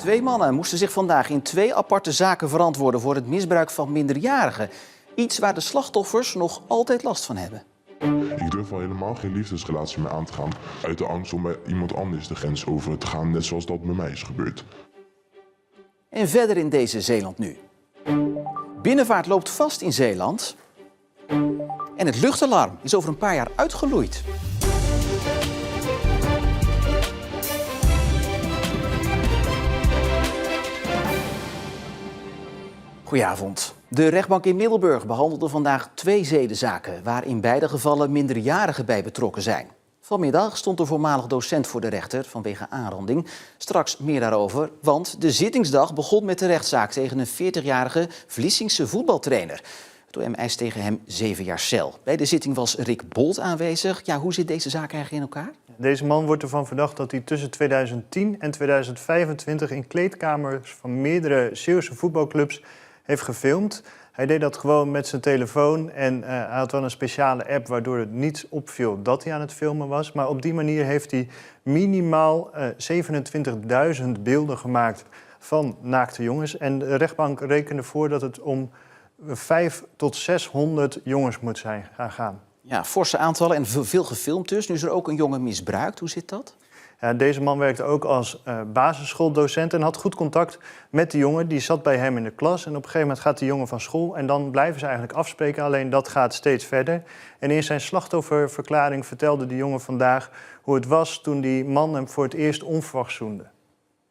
Twee mannen moesten zich vandaag in 2 aparte zaken verantwoorden voor het misbruik van minderjarigen. Iets waar de slachtoffers nog altijd last van hebben. Ik durf al helemaal geen liefdesrelatie meer aan te gaan uit de angst om bij iemand anders de grens over te gaan, net zoals dat bij mij is gebeurd. En verder in deze Zeeland nu. Binnenvaart loopt vast in Zeeland. En het luchtalarm is over een paar jaar uitgeloeid. Goedenavond. De rechtbank in Middelburg behandelde vandaag 2 zedenzaken, waar in beide gevallen minderjarigen bij betrokken zijn. Vanmiddag stond de voormalig docent voor de rechter vanwege aanranding. Straks meer daarover, want de zittingsdag begon met de rechtszaak tegen een 40-jarige Vlissingse voetbaltrainer. Het OM eist tegen hem 7 jaar cel. Bij de zitting was Rick Bolt aanwezig. Ja, hoe zit deze zaak eigenlijk in elkaar? Deze man wordt ervan verdacht dat hij tussen 2010 en 2025 in kleedkamers van meerdere Zeeuwse voetbalclubs heeft gefilmd. Hij deed dat gewoon met zijn telefoon en hij had wel een speciale app waardoor het niet opviel dat hij aan het filmen was. Maar op die manier heeft hij minimaal 27.000 beelden gemaakt van naakte jongens. En de rechtbank rekende voor dat het om 500 tot 600 jongens moet gaan. Ja, forse aantallen en veel gefilmd dus. Nu is er ook een jongen misbruikt. Hoe zit dat? Ja, deze man werkte ook als basisschooldocent en had goed contact met de jongen. Die zat bij hem in de klas en op een gegeven moment gaat die jongen van school en dan blijven ze eigenlijk afspreken. Alleen dat gaat steeds verder. En in zijn slachtofferverklaring vertelde de jongen vandaag hoe het was toen die man hem voor het eerst onverwachts zoende.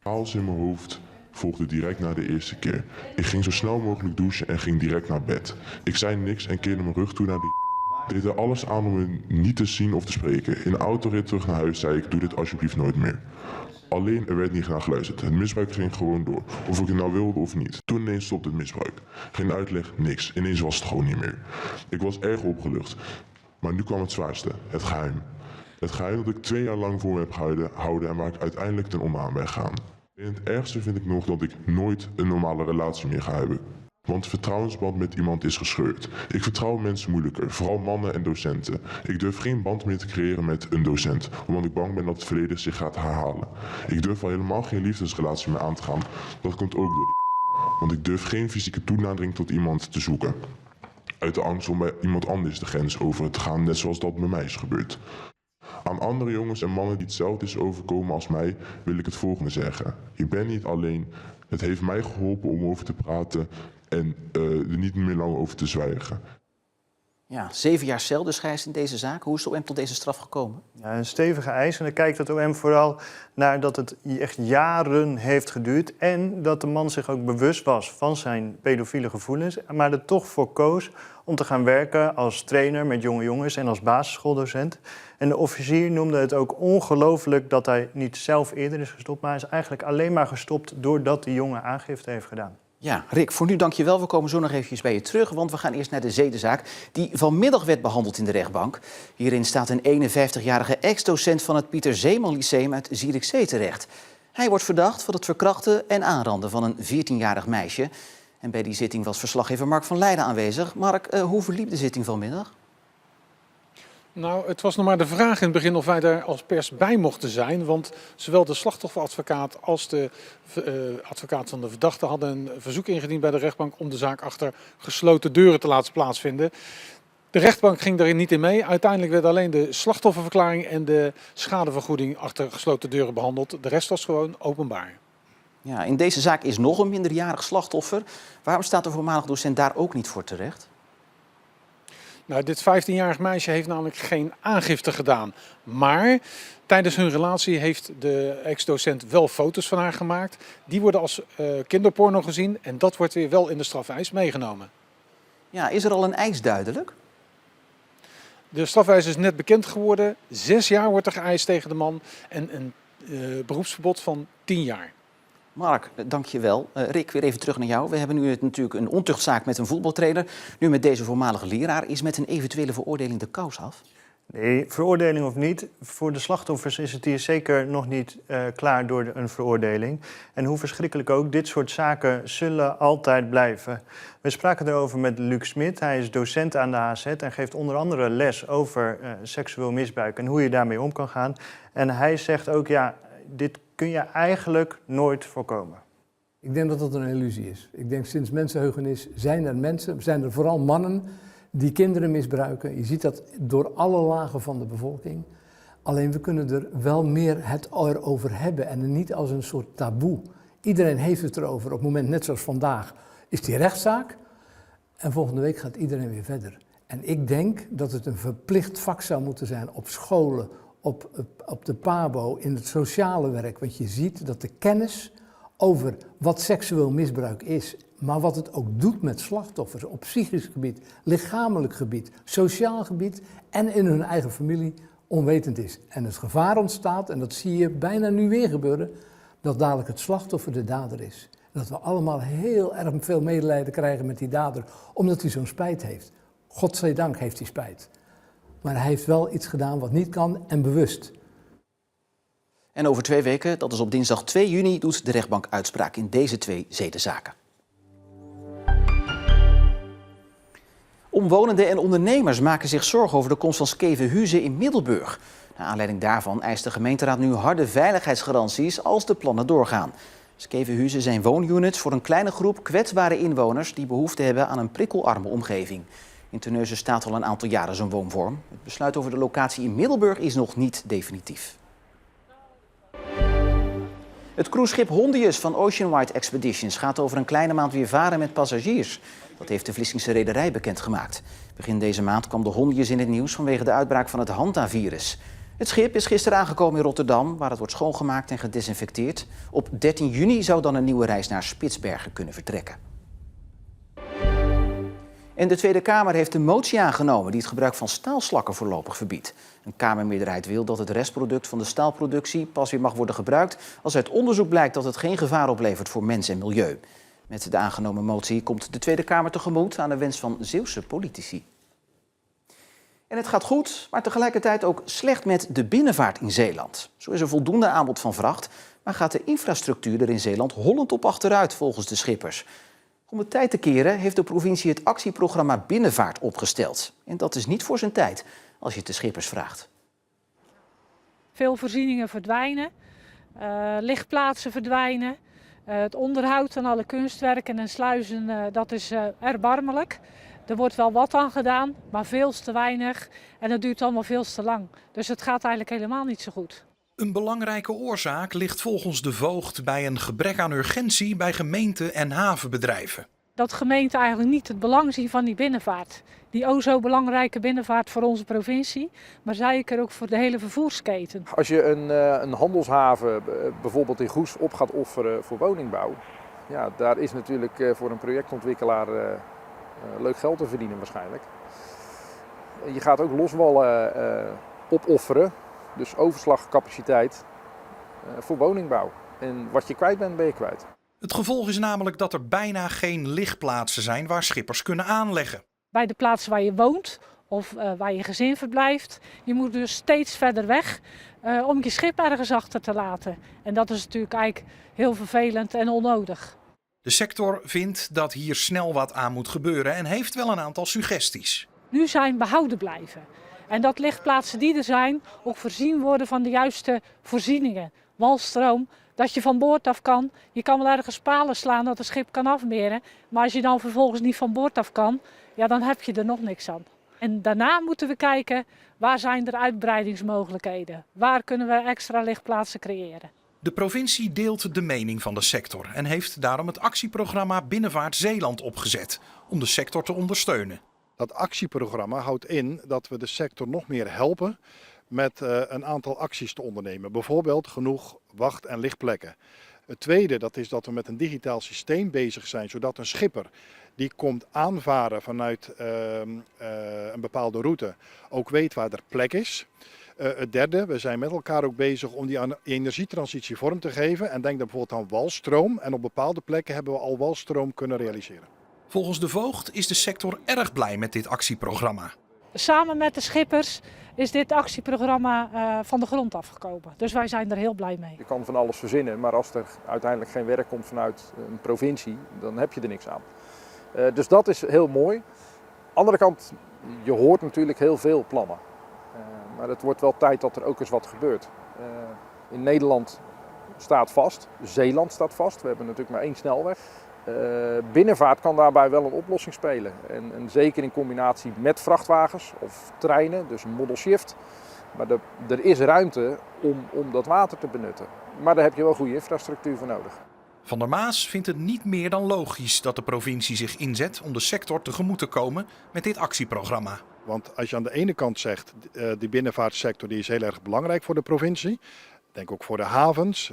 Chaos in mijn hoofd volgde direct na de eerste keer. Ik ging zo snel mogelijk douchen en ging direct naar bed. Ik zei niks en keerde mijn rug toe naar die. Ik deed er alles aan om hem niet te zien of te spreken. In de autorit terug naar huis zei ik, doe dit alsjeblieft nooit meer. Alleen er werd niet naar geluisterd. Het misbruik ging gewoon door. Of ik het nou wilde of niet. Toen ineens stopte het misbruik. Geen uitleg, niks. Ineens was het gewoon niet meer. Ik was erg opgelucht. Maar nu kwam het zwaarste. Het geheim. Het geheim dat ik 2 jaar lang voor me heb gehouden en waar ik uiteindelijk ten onder aan ben gegaan. En het ergste vind ik nog dat ik nooit een normale relatie meer ga hebben. Want de vertrouwensband met iemand is gescheurd. Ik vertrouw mensen moeilijker, vooral mannen en docenten. Ik durf geen band meer te creëren met een docent, omdat ik bang ben dat het verleden zich gaat herhalen. Ik durf al helemaal geen liefdesrelatie meer aan te gaan. Dat komt ook door die. Want ik durf geen fysieke toenadering tot iemand te zoeken. Uit de angst om bij iemand anders de grens over te gaan, net zoals dat bij mij is gebeurd. Aan andere jongens en mannen die hetzelfde is overkomen als mij, wil ik het volgende zeggen. Je bent niet alleen. Het heeft mij geholpen om over te praten en er niet meer lang over te zwijgen. Ja, 7 jaar cel dus Gijs in deze zaak. Hoe is de OM tot deze straf gekomen? Ja, een stevige eis. En dan kijkt het OM vooral naar dat het echt jaren heeft geduurd. En dat de man zich ook bewust was van zijn pedofiele gevoelens. Maar er toch voor koos om te gaan werken als trainer met jonge jongens en als basisschooldocent. En de officier noemde het ook ongelooflijk dat hij niet zelf eerder is gestopt. Maar hij is eigenlijk alleen maar gestopt doordat die jongen aangifte heeft gedaan. Ja, Rick, voor nu dank je wel. We komen zo nog eventjes bij je terug, want we gaan eerst naar de zedenzaak die vanmiddag werd behandeld in de rechtbank. Hierin staat een 51-jarige ex-docent van het Pieter Zeeman Lyceum uit Zierikzee terecht. Hij wordt verdacht van het verkrachten en aanranden van een 14-jarig meisje. En bij die zitting was verslaggever Mark van Leijden aanwezig. Mark, hoe verliep de zitting vanmiddag? Nou, het was nog maar de vraag in het begin of wij daar als pers bij mochten zijn. Want zowel de slachtofferadvocaat als de advocaat van de verdachte hadden een verzoek ingediend bij de rechtbank om de zaak achter gesloten deuren te laten plaatsvinden. De rechtbank ging daarin niet in mee. Uiteindelijk werd alleen de slachtofferverklaring en de schadevergoeding achter gesloten deuren behandeld. De rest was gewoon openbaar. Ja, in deze zaak is nog een minderjarig slachtoffer. Waarom staat de voormalig docent daar ook niet voor terecht? Nou, dit 15-jarig meisje heeft namelijk geen aangifte gedaan. Maar tijdens hun relatie heeft de ex-docent wel foto's van haar gemaakt. Die worden als kinderporno gezien en dat wordt weer wel in de strafeis meegenomen. Ja, is er al een eis duidelijk? De strafeis is net bekend geworden. 6 jaar wordt er geëist tegen de man en een beroepsverbod van 10 jaar. Mark, dank je wel. Rick, weer even terug naar jou. We hebben nu natuurlijk een ontuchtzaak met een voetbaltrainer. Nu met deze voormalige leraar. Is met een eventuele veroordeling de kous af? Nee, veroordeling of niet. Voor de slachtoffers is het hier zeker nog niet klaar door een veroordeling. En hoe verschrikkelijk ook, dit soort zaken zullen altijd blijven. We spraken erover met Luc Smit. Hij is docent aan de HZ en geeft onder andere les over seksueel misbruik en hoe je daarmee om kan gaan. En hij zegt ook, ja, dit kun je eigenlijk nooit voorkomen. Ik denk dat dat een illusie is. Ik denk sinds mensenheugenis zijn er vooral mannen die kinderen misbruiken. Je ziet dat door alle lagen van de bevolking. Alleen we kunnen er wel meer het erover hebben en niet als een soort taboe. Iedereen heeft het erover. Op het moment, net zoals vandaag, is die rechtszaak. En volgende week gaat iedereen weer verder. En ik denk dat het een verplicht vak zou moeten zijn op scholen, op de PABO, in het sociale werk. Want je ziet dat de kennis over wat seksueel misbruik is, maar wat het ook doet met slachtoffers op psychisch gebied, lichamelijk gebied, sociaal gebied en in hun eigen familie onwetend is. En het gevaar ontstaat, en dat zie je bijna nu weer gebeuren, dat dadelijk het slachtoffer de dader is. En dat we allemaal heel erg veel medelijden krijgen met die dader, omdat hij zo'n spijt heeft. Godzijdank heeft hij spijt. Maar hij heeft wel iets gedaan wat niet kan en bewust. En over 2 weken, dat is op dinsdag 2 juni, doet de rechtbank uitspraak in deze 2 zedenzaken. Omwonenden en ondernemers maken zich zorgen over de komst van Skevenhuizen in Middelburg. Naar aanleiding daarvan eist de gemeenteraad nu harde veiligheidsgaranties als de plannen doorgaan. Skevenhuizen zijn woonunits voor een kleine groep kwetsbare inwoners die behoefte hebben aan een prikkelarme omgeving. In Terneuzen staat al een aantal jaren zo'n woonvorm. Het besluit over de locatie in Middelburg is nog niet definitief. Het cruiseschip Hondius van Oceanwide Expeditions gaat over een kleine maand weer varen met passagiers. Dat heeft de Vlissingse rederij bekendgemaakt. Begin deze maand kwam de Hondius in het nieuws vanwege de uitbraak van het hantavirus. Het schip is gisteren aangekomen in Rotterdam, waar het wordt schoongemaakt en gedesinfecteerd. Op 13 juni zou dan een nieuwe reis naar Spitsbergen kunnen vertrekken. En de Tweede Kamer heeft een motie aangenomen die het gebruik van staalslakken voorlopig verbiedt. Een Kamermeerderheid wil dat het restproduct van de staalproductie pas weer mag worden gebruikt als uit onderzoek blijkt dat het geen gevaar oplevert voor mens en milieu. Met de aangenomen motie komt de Tweede Kamer tegemoet aan de wens van Zeeuwse politici. En het gaat goed, maar tegelijkertijd ook slecht met de binnenvaart in Zeeland. Zo is er voldoende aanbod van vracht, maar gaat de infrastructuur er in Zeeland hollend op achteruit volgens de schippers. Om het tijd te keren heeft de provincie het actieprogramma Binnenvaart opgesteld. En dat is niet voor zijn tijd, als je het de schippers vraagt. Veel voorzieningen verdwijnen, lichtplaatsen verdwijnen. Het onderhoud van alle kunstwerken en sluizen, dat is erbarmelijk. Er wordt wel wat aan gedaan, maar veel te weinig en het duurt allemaal veel te lang. Dus het gaat eigenlijk helemaal niet zo goed. Een belangrijke oorzaak ligt volgens de voogd bij een gebrek aan urgentie bij gemeenten en havenbedrijven. Dat gemeenten eigenlijk niet het belang zien van die binnenvaart. Die o zo belangrijke binnenvaart voor onze provincie, maar zeker ook voor de hele vervoersketen. Als je een handelshaven bijvoorbeeld in Goes op gaat offeren voor woningbouw, ja, daar is natuurlijk voor een projectontwikkelaar leuk geld te verdienen waarschijnlijk. Je gaat ook loswallen opofferen, dus overslagcapaciteit voor woningbouw. En wat je kwijt bent, ben je kwijt. Het gevolg is namelijk dat er bijna geen lichtplaatsen zijn waar schippers kunnen aanleggen. Bij de plaatsen waar je woont of waar je gezin verblijft, je moet dus steeds verder weg om je schip ergens achter te laten. En dat is natuurlijk eigenlijk heel vervelend en onnodig. De sector vindt dat hier snel wat aan moet gebeuren en heeft wel een aantal suggesties. Nu zijn behouden blijven. En dat lichtplaatsen die er zijn ook voorzien worden van de juiste voorzieningen. Walstroom, dat je van boord af kan. Je kan wel ergens palen slaan dat het schip kan afmeren. Maar als je dan vervolgens niet van boord af kan, ja, dan heb je er nog niks aan. En daarna moeten we kijken, waar zijn er uitbreidingsmogelijkheden? Waar kunnen we extra lichtplaatsen creëren? De provincie deelt de mening van de sector en heeft daarom het actieprogramma Binnenvaart Zeeland opgezet om de sector te ondersteunen. Dat actieprogramma houdt in dat we de sector nog meer helpen met een aantal acties te ondernemen. Bijvoorbeeld genoeg wacht- en lichtplekken. Het tweede, dat is dat we met een digitaal systeem bezig zijn, zodat een schipper die komt aanvaren vanuit een bepaalde route ook weet waar er plek is. Het derde, we zijn met elkaar ook bezig om die energietransitie vorm te geven. En denk dan bijvoorbeeld aan walstroom. En op bepaalde plekken hebben we al walstroom kunnen realiseren. Volgens de voogd is de sector erg blij met dit actieprogramma. Samen met de schippers is dit actieprogramma van de grond afgekomen. Dus wij zijn er heel blij mee. Je kan van alles verzinnen, maar als er uiteindelijk geen werk komt vanuit een provincie, dan heb je er niks aan. Dus dat is heel mooi. Aan de andere kant, je hoort natuurlijk heel veel plannen. Maar het wordt wel tijd dat er ook eens wat gebeurt. In Nederland staat vast. Zeeland staat vast. We hebben natuurlijk maar 1 snelweg. Binnenvaart kan daarbij wel een oplossing spelen. En zeker in combinatie met vrachtwagens of treinen, dus een modal shift. Maar er is ruimte om dat water te benutten. Maar daar heb je wel goede infrastructuur voor nodig. Van der Maas vindt het niet meer dan logisch dat de provincie zich inzet om de sector tegemoet te komen met dit actieprogramma. Want als je aan de ene kant zegt, die binnenvaartsector die is heel erg belangrijk voor de provincie. Denk ook voor de havens,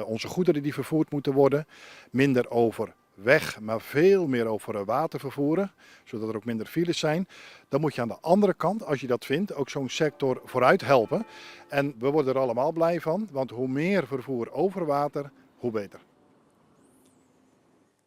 onze goederen die vervoerd moeten worden. Minder over weg, maar veel meer over water vervoeren, zodat er ook minder files zijn. Dan moet je aan de andere kant, als je dat vindt, ook zo'n sector vooruit helpen. En we worden er allemaal blij van, want hoe meer vervoer over water, hoe beter.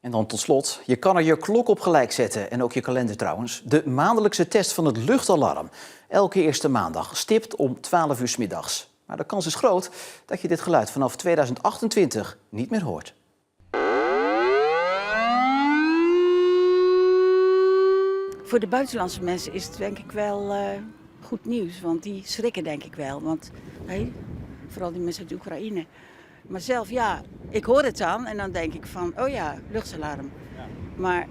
En dan tot slot, je kan er je klok op gelijk zetten en ook je kalender trouwens. De maandelijkse test van het luchtalarm. Elke eerste maandag, stipt om 12 uur 's middags. Maar de kans is groot dat je dit geluid vanaf 2028 niet meer hoort. Voor de buitenlandse mensen is het denk ik wel goed nieuws, want die schrikken denk ik wel. Want vooral die mensen uit Oekraïne. Maar zelf, ja, ik hoor het dan en dan denk ik van, oh ja, luchtalarm. Maar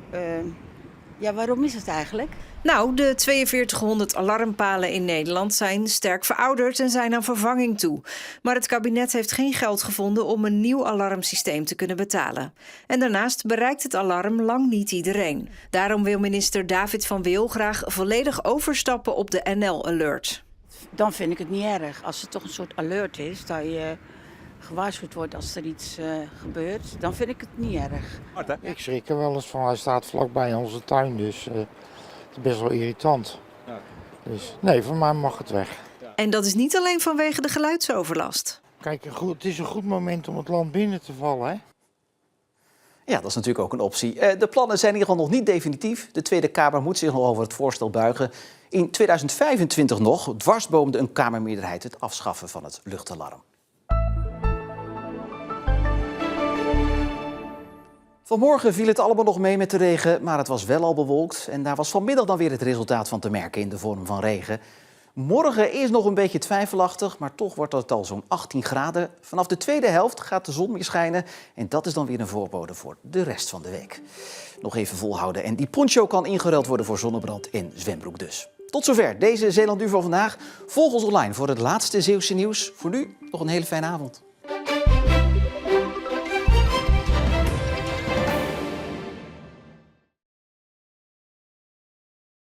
ja, waarom is het eigenlijk? Nou, de 4200 alarmpalen in Nederland zijn sterk verouderd en zijn aan vervanging toe. Maar het kabinet heeft geen geld gevonden om een nieuw alarmsysteem te kunnen betalen. En daarnaast bereikt het alarm lang niet iedereen. Daarom wil minister David van Wil graag volledig overstappen op de NL Alert. Dan vind ik het niet erg. Als het toch een soort alert is, dat je gewaarschuwd wordt als er iets gebeurt, dan vind ik het niet erg. Ik schrik er wel eens van. Hij staat vlakbij onze tuin, dus het is best wel irritant. Ja. Dus nee, voor mij mag het weg. Ja. En dat is niet alleen vanwege de geluidsoverlast. Kijk, het is een goed moment om het land binnen te vallen, hè? Ja, dat is natuurlijk ook een optie. De plannen zijn in ieder geval nog niet definitief. De Tweede Kamer moet zich nog over het voorstel buigen. In 2025 nog dwarsboomde een Kamermeerderheid het afschaffen van het luchtalarm. Vanmorgen viel het allemaal nog mee met de regen, maar het was wel al bewolkt. En daar was vanmiddag dan weer het resultaat van te merken in de vorm van regen. Morgen is nog een beetje twijfelachtig, maar toch wordt het al zo'n 18 graden. Vanaf de tweede helft gaat de zon weer schijnen. En dat is dan weer een voorbode voor de rest van de week. Nog even volhouden. En die poncho kan ingeruild worden voor zonnebrand en zwembroek dus. Tot zover deze Zeeland Nu van vandaag. Volg ons online voor het laatste Zeeuwse nieuws. Voor nu nog een hele fijne avond.